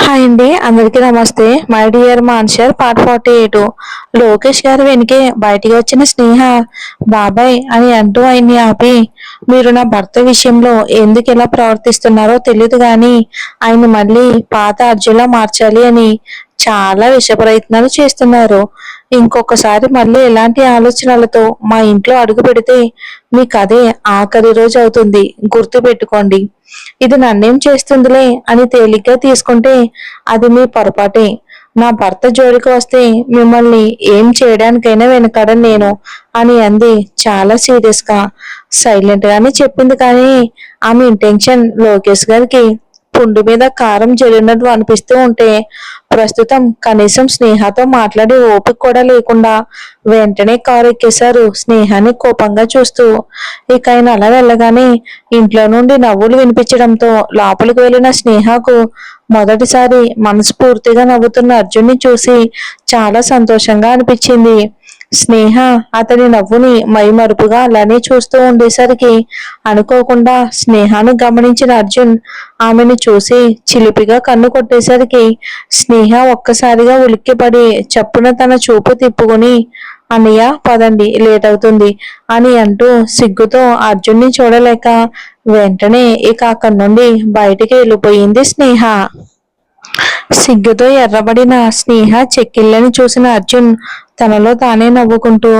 Hi అండి, అందరికీ నమస్తే. మై డియర్ మాన్షర్ పార్ట్ 48. లోకేష్ గారు వెనుకే బయటికి వచ్చిన స్నేహ బాబాయ్ అని అంటూ ఆయన్ని ఆపి, మీరు నా భర్త విషయంలో ఎందుకు ఇలా ప్రవర్తిస్తున్నారో తెలియదు కానీ ఆయన మళ్ళీ పాత అర్జున్లా మార్చాలి అని చాలా విష ప్రయత్నాలు చేస్తున్నారు. ఇంకొకసారి మళ్ళీ ఎలాంటి ఆలోచనలతో మా ఇంట్లో అడుగు పెడితే మీకు అదే ఆఖరి రోజు అవుతుంది, గుర్తు పెట్టుకోండి. ఇది నన్నేం చేస్తుందిలే అని తేలిగ్గా తీసుకుంటే అది మీ పొరపాటే. నా భర్త జోలికి వస్తే మిమ్మల్ని ఏం చేయడానికైనా వెనకాడను నేను అని అంది చాలా సీరియస్ గా. సైలెంట్ గానే చెప్పింది కానీ ఆమె ఇంటెన్షన్ లోకేష్ గారికి పుండు మీద కారం జల్లినట్టు అనిపిస్తూ ఉంటే ప్రస్తుతం కనీసం స్నేహతో మాట్లాడే ఓపిక కూడా లేకుండా వెంటనే కారు ఎక్కేశారు స్నేహాన్ని కోపంగా చూస్తూ. ఇక ఆయన అలా వెళ్ళగానే ఇంట్లో నుండి నవ్వులు వినిపించడంతో లోపలికి వెళ్ళిన స్నేహకు మొదటిసారి మనస్ఫూర్తిగా నవ్వుతున్న అర్జున్ని చూసి చాలా సంతోషంగా అనిపించింది. స్నేహ అతని నవ్వుని మైమరుపుగా అలానే చూస్తూ ఉండేసరికి అనుకోకుండా స్నేహాను గమనించిన అర్జున్ ఆమెను చూసి చిలిపిగా కన్ను కొట్టేసరికి స్నేహ ఒక్కసారిగా ఉలిక్కిపడి చప్పున తన చూపు తిప్పుకొని, అన్నయ్య పదండి లేట్ అవుతుంది అని అంటూ సిగ్గుతో అర్జున్ని చూడలేక వెంటనే ఇక అక్కడి నుండి బయటికి వెళ్ళిపోయింది స్నేహ. సిగ్గుతో ఎర్రబడిన స్నేహ చెక్కిళ్ళని చూసిన అర్జున్ తనలో తానే నవ్వుకుంటూ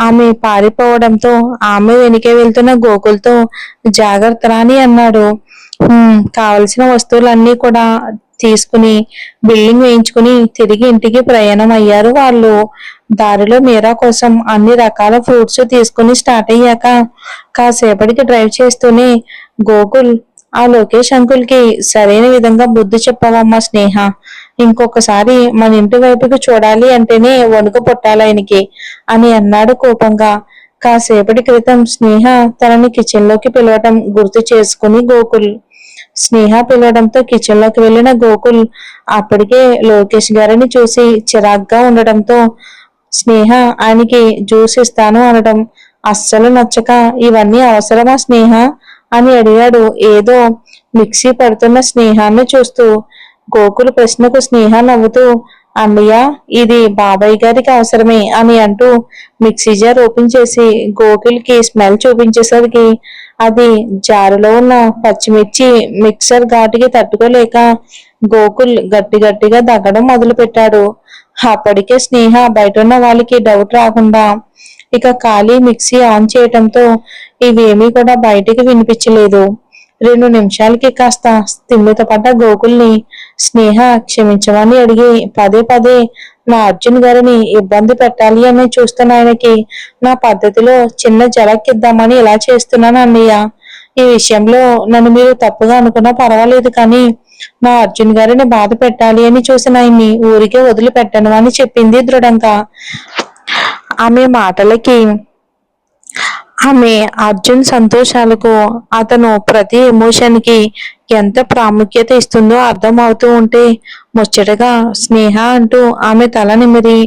ఆమె పారిపోవడంతో ఆమె వెనుకే వెళ్తున్న గోకుల్తో జాగ్రత్త రాని అన్నాడు. కావలసిన వస్తువులన్నీ కూడా తీసుకుని బిల్డింగ్ వేయించుకుని తిరిగి ఇంటికి ప్రయాణం అయ్యారు వాళ్ళు. దారిలో మీరా కోసం అన్ని రకాల ఫ్రూట్స్ తీసుకుని స్టార్ట్ అయ్యాక కాసేపటికి డ్రైవ్ చేస్తూనే గోకుల్, ఆ లోకేష్ అంకుల్ కి సరైన విధంగా బుద్ధి చెప్పవమ్మా స్నేహ. ఇంకొకసారి మన ఇంటి వైపుకి చూడాలి అంటేనే వణుకు పుట్టాలి ఆయనకి అని అన్నాడు కోపంగా. కాసేపటి క్రితం స్నేహ తనని కిచెన్ లోకి పిలవటం గుర్తు చేసుకుని గోకుల్. స్నేహ పిలవడంతో కిచెన్ లోకి వెళ్ళిన గోకుల్ అప్పటికే లోకేష్ గారిని చూసి చిరాగ్గా ఉండటంతో స్నేహ ఆయనకి జ్యూస్ ఇస్తాను అనడం అస్సలు నచ్చక, ఇవన్నీ అవసరమా స్నేహ అని అడిగాడు ఏదో మిక్సీ పడుతున్న స్నేహాన్ని చూస్తూ. గోకుల్ ప్రశ్నకు స్నేహ నవ్వుతూ, అన్నయ్య ఇది బాబాయ్ గారికి అవసరమే అని అంటూ మిక్సీ జార్ ఓపెన్ చేసి గోకుల్ కి స్మెల్ చూపించేసరికి అది జారులో ఉన్న పచ్చిమిర్చి మిక్సర్ ఘాటుకి తట్టుకోలేక గోకుల్ గట్టి గట్టిగా దగ్గడం మొదలు పెట్టాడు. అప్పటికే స్నేహ బయట ఉన్న వాళ్ళకి డౌట్ రాకుండా ఇక ఖాళీ మిక్సీ ఆన్ చేయటంతో ఇవేమీ కూడా బయటికి వినిపించలేదు. 2 నిమిషాలకి కాస్త స్థిమితపడ్డ గోకుల్ని స్నేహ క్షమించమని అడిగి పదే పదే నా అర్జున్ గారిని ఇబ్బంది పెట్టాలి అని చూస్తున్న ఆయనకి నా పద్ధతిలో చిన్న జలక్కిద్దామని ఇలా చేస్తున్నాను అన్నయ్య. ఈ విషయంలో నన్ను మీరు తప్పుగా అనుకున్నా పర్వాలేదు కానీ నా అర్జున్ గారిని బాధ పెట్టాలి అని చూసిన ఆయన్ని ఊరికే వదిలిపెట్టను అని చెప్పింది దృఢంగా. ఆమె మాటలకి ఆమె అర్జున్ సంతోషాలకు అతను ప్రతి ఎమోషన్ కి ఎంత ప్రాముఖ్యత ఇస్తుందో అర్థం అవుతూ ఉంటే ముచ్చటగా స్నేహ అంటూ ఆమె తల నిమిరి,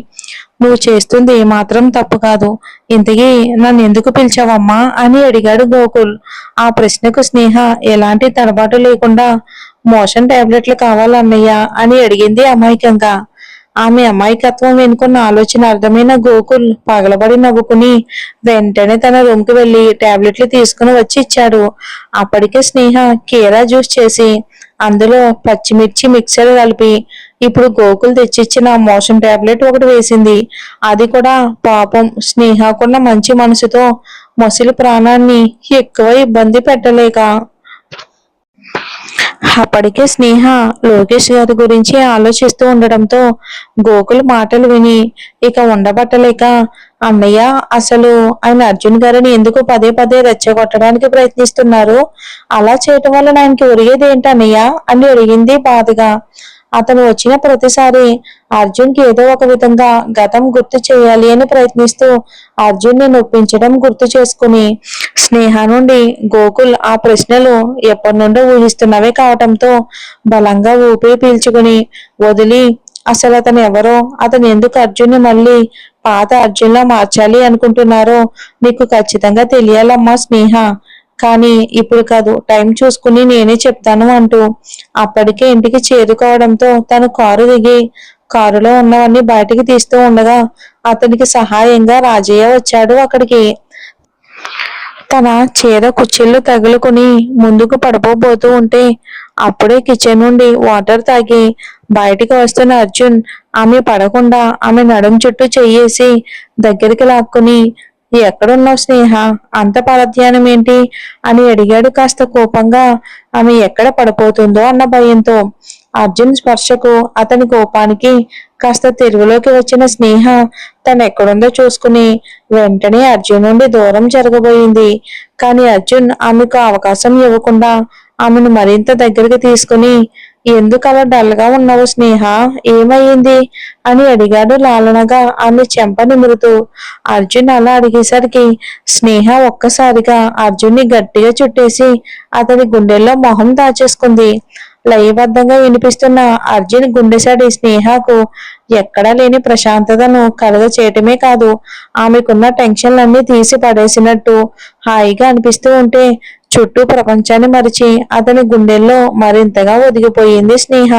నువ్వు చేస్తుంది ఏమాత్రం తప్పు కాదు, ఇంతకీ నన్ను ఎందుకు పిలిచావమ్మా అని అడిగాడు గోకుల్. ఆ ప్రశ్నకు స్నేహ ఎలాంటి తడబాటు లేకుండా మోషన్ టాబ్లెట్లు కావాలన్నయ్య అని అడిగింది అమాయకంగా. ఆమె అమాయకత్వం వెనుకున్న ఆలోచన అర్థమైన గోకుల్ పగలబడి నవ్వుకుని వెంటనే తన రూమ్ కి వెళ్లి టాబ్లెట్లు తీసుకుని వచ్చి ఇచ్చాడు. అప్పటికే స్నేహ కీరా జ్యూస్ చేసి అందులో పచ్చిమిర్చి మిక్సర్ కలిపి ఇప్పుడు గోకుల్ తెచ్చిచ్చిన మోషన్ టాబ్లెట్ ఒకటి వేసింది. అది కూడా పాపం స్నేహకున్న మంచి మనసుతో మొసలి ప్రాణాన్ని ఎక్కువ ఇబ్బంది పెట్టలేక. అప్పటికే స్నేహ లోకేష్ గారి గురించి ఆలోచిస్తూ ఉండడంతో గోకుల్ మాటలు విని ఇక ఉండబట్టలేక, అన్నయ్య అసలు ఆయన అర్జున్ గారిని ఎందుకు పదే పదే రెచ్చగొట్టడానికి ప్రయత్నిస్తున్నారు, అలా చేయటం వల్ల ఆయనకి ఒరిగేది ఏంటి అన్నయ్య అని అడిగింది బాధగా. అతను వచ్చిన ప్రతిసారి అర్జున్ కి ఏదో ఒక విధంగా గతం గుర్తు చేయాలి అని ప్రయత్నిస్తూ అర్జున్ ని నొప్పించడం గుర్తు చేసుకుని స్నేహ నుండి గోకుల్ ఆ ప్రశ్నలు ఎప్పటి నుండో ఊహిస్తున్నవే కావటంతో బలంగా ఊపిరి పీల్చుకుని వదిలి, అసలు అతను ఎవరో, అతను ఎందుకు అర్జున్ ని మళ్ళీ పాత అర్జున్ లా మార్చాలి అనుకుంటున్నారో నీకు ఖచ్చితంగా తెలియాలమ్మా స్నేహ. కానీ ఇప్పుడు కాదు, టైం చూసుకుని నేనే చెప్తాను అంటూ అప్పటికే ఇంటికి చేరుకోవడంతో తను కారు దిగి కారులో ఉన్నవన్నీ బయటికి తీస్తూ ఉండగా అతనికి సహాయంగా రాజయ్య వచ్చాడు అక్కడికి. తన చీర కుచ్చిళ్ళు తగులుకుని ముందుకు పడిపోబోతూ ఉంటే అప్పుడే కిచెన్ నుండి వాటర్ తాగి బయటికి వస్తున్న అర్జున్ ఆమె పడకుండా ఆమె నడుం చుట్టూ చెయ్యేసి దగ్గరికి లాక్కుని, ఎక్కడున్నావు స్నేహ, అంత పరధ్యానం ఏంటి అని అడిగాడు కాస్త కోపంగా, ఆమె ఎక్కడ పడిపోతుందో అన్న భయంతో. అర్జున్ స్పర్శకు అతని కోపానికి కాస్త తెలుగులోకి వచ్చిన స్నేహ తను ఎక్కడుందో చూసుకుని వెంటనే అర్జున్ నుండి దూరం జరగబోయింది. కానీ అర్జున్ ఆమెకు అవకాశం ఇవ్వకుండా ఆమెను మరింత దగ్గరికి తీసుకుని, ఎందుకు అలా డల్గా ఉన్నావు స్నేహ, ఏమయ్యింది అని అడిగాడు లాలనగా ఆమె చెంప నిమురుతూ. అర్జున్ అలా అడిగేసరికి స్నేహ ఒక్కసారిగా అర్జున్ని గట్టిగా చుట్టేసి అతని గుండెల్లో మొహం దాచేసుకుంది. లయబద్ధంగా వినిపిస్తున్న అర్జున్ గుండెసడి స్నేహకు ఎక్కడా లేని ప్రశాంతతను కలుగ చేయటమే కాదు, ఆమెకున్న టెన్షన్లన్నీ తీసి పడేసినట్టు హాయిగా అనిపిస్తూ ఉంటే చుట్టూ ప్రపంచాన్ని మరిచి అతని గుండెల్లో మరింతగా ఒదిగిపోయింది స్నేహ.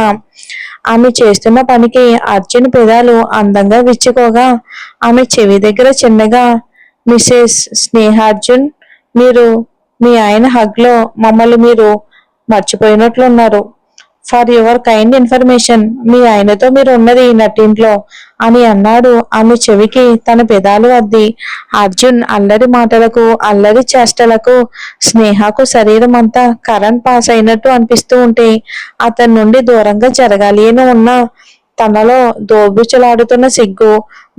ఆమె చేస్తున్న పనికి అర్జున్ పెదాలు అందంగా విచ్చుకోగా ఆమె చెవి దగ్గర చిన్నగా, మిసెస్ స్నేహార్జున్, మీరు మీ ఆయన హగ్ లో మమ్మల్ని మీరు మర్చిపోయినట్లున్నారు. ఫర్ యువర్ కైండ్ ఇన్ఫర్మేషన్, మీ ఆయనతో మీరు ఉన్నది నట్టింట్లో అని అన్నాడు ఆమె చెవికి తన పెదాలు అద్ది. అర్జున్ అల్లరి మాటలకు అల్లరి చేష్టలకు స్నేహకు శరీరం అంతా కరెంట్ పాస్ అయినట్టు అనిపిస్తూ ఉంటే అతని నుండి దూరంగా జరగాలి అని ఉన్న తనలో దోబుచులాడుతున్న సిగ్గు,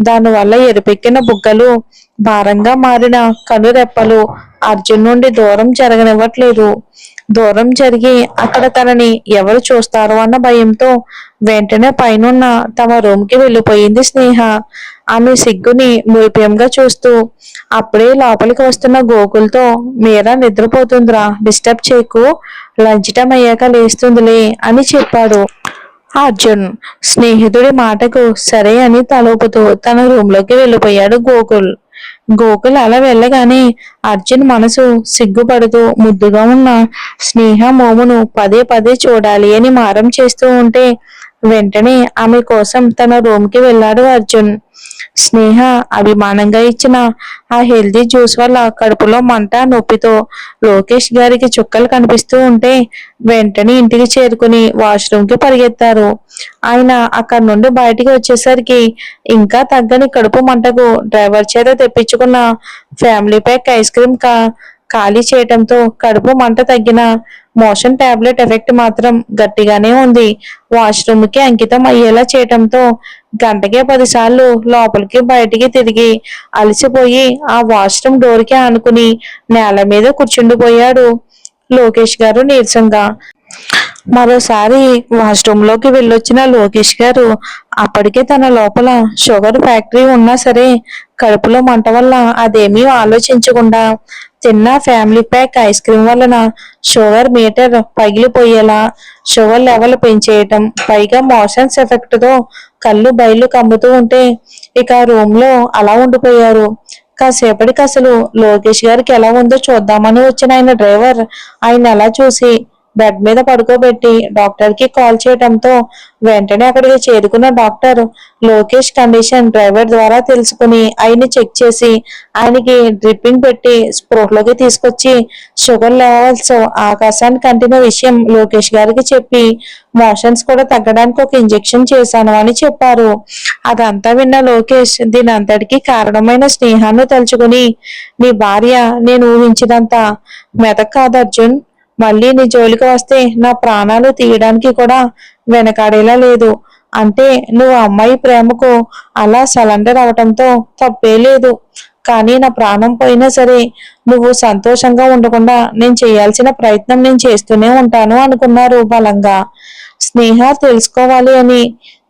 దానివల్ల ఎరుపెక్కిన బుగ్గలు, భారంగా మారిన కనురెప్పలు అర్జున్ నుండి దూరం జరగనివ్వట్లేదు. దూరం జరిగి అక్కడ తనని ఎవరు చూస్తారో అన్న భయంతో వెంటనే పైనున్న తమ రూమ్ కి వెళ్ళిపోయింది స్నేహ. ఆమె సిగ్గుని మురిపెంగా చూస్తూ అప్పుడే లోపలికి వస్తున్న గోకుల్తో, మీరా నిద్రపోతుందిరా, డిస్టర్బ్ చేయకు, లంచ్ టైం అయ్యాక లేస్తుందిలే అని చెప్పాడు. అర్జున్ స్నేహితుడి మాటకు సరే అని తలూపుతూ తన రూమ్ లోకి వెళ్ళిపోయాడు గోకుల్. గోకుల్ అలా వెళ్ళగానే అర్జున్ మనసు సిగ్గుపడుతూ ముద్దుగా ఉన్న స్నేహ మోమును పదే పదే చూడాలి అని మారం చేస్తూ ఉంటే వెంటనే ఆమె కోసం తన రూమ్ కి వెళ్ళాడు అర్జున్. స్నేహ అభిమానంగా ఇచ్చిన ఆ హెల్దీ జ్యూస్ వల్ల కడుపులో మంట నొప్పితో లోకేష్ గారికి చుక్కలు కనిపిస్తూ ఉంటే వెంటనే ఇంటికి చేరుకుని వాష్రూమ్ కి పరిగెత్తారు. ఆయన అక్కడి నుండి బయటికి వచ్చేసరికి ఇంకా తగ్గని కడుపు మంటకు డ్రైవర్ చేత తెప్పించుకున్న ఫ్యామిలీ ప్యాక్ ఐస్ క్రీమ్ ఖాళీ చేయటంతో కడుపు మంట తగ్గిన మోషన్ టాబ్లెట్ ఎఫెక్ట్ మాత్రం గట్టిగానే ఉంది. వాష్రూమ్ కి అంకితం అయ్యేలా చేయటంతో గంటకే 10 సార్లు లోపలికి బయటికి తిరిగి అలసిపోయి ఆ వాష్రూమ్ డోర్ కి ఆనుకుని నేల మీద కూర్చుండిపోయాడు లోకేష్ గారు నీరసంగా. మరోసారి వాష్రూమ్ లోకి వెళ్ళొచ్చిన లోకేష్ గారు అప్పటికే తన లోపల షుగర్ ఫ్యాక్టరీ ఉన్నా సరే కడుపులో మంట వల్ల అదేమీ ఆలోచించకుండా తిన్న ఫ్యామిలీ ప్యాక్ ఐస్ క్రీమ్ వలన షుగర్ మీటర్ పగిలిపోయేలా షుగర్ లెవెల్ పెంచేయటం, పైగా మోషన్స్ ఎఫెక్ట్ తో కళ్ళు బయలు కమ్ముతూ ఉంటే ఇక రూమ్ లో అలా ఉండిపోయారు. కాసేపటికి అసలు లోకేష్ గారికి ఎలా ఉందో చూద్దామని వచ్చిన ఆయన డ్రైవర్ ఆయన అలా చూసి బెడ్ మీద పడుకోబెట్టి డాక్టర్ కి కాల్ చేయడంతో వెంటనే అక్కడికి చేరుకున్న డాక్టర్ లోకేష్ కండిషన్ డ్రైవర్ ద్వారా తెలుసుకుని ఆయన్ని చెక్ చేసి ఆయనకి డ్రిప్పింగ్ పెట్టి స్పృహలోకి తీసుకొచ్చి షుగర్ లెవెల్స్ ఆకాశానికి అంటిన విషయం లోకేష్ గారికి చెప్పి మోషన్స్ కూడా తగ్గడానికి ఒక ఇంజెక్షన్ చేశాను అని చెప్పారు. అదంతా విన్న లోకేష్ దీని అంతటికి కారణమైన స్నేహాన్ని తలుచుకుని, నీ భార్య నేను ఊహించినంత మెతక కాదు అర్జున్, మళ్ళీ నీ జోలికి వస్తే నా ప్రాణాలు తీయడానికి కూడా వెనకాడేలా లేదు. అంటే నువ్వు అమ్మాయి ప్రేమకు అలా సరెండర్ అవటంతో తప్పే లేదు, కానీ నా ప్రాణం పోయినా సరే నువ్వు సంతోషంగా ఉండకుండా నేను చేయాల్సిన ప్రయత్నం నేను చేస్తూనే ఉంటాను అనుకున్నారు బలంగా. స్నేహ తెలుసుకోవాలి అని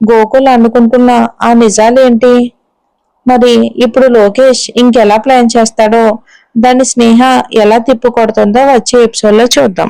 గోకుల్ అనుకుంటున్న ఆ నిజాలేంటి? మరి ఇప్పుడు లోకేష్ ఇంకెలా ప్లాన్ చేస్తాడో, దాన్ని స్నేహ ఎలా తిప్పికొడుతుందో వచ్చే ఎపిసోడ్ లో చూద్దాం.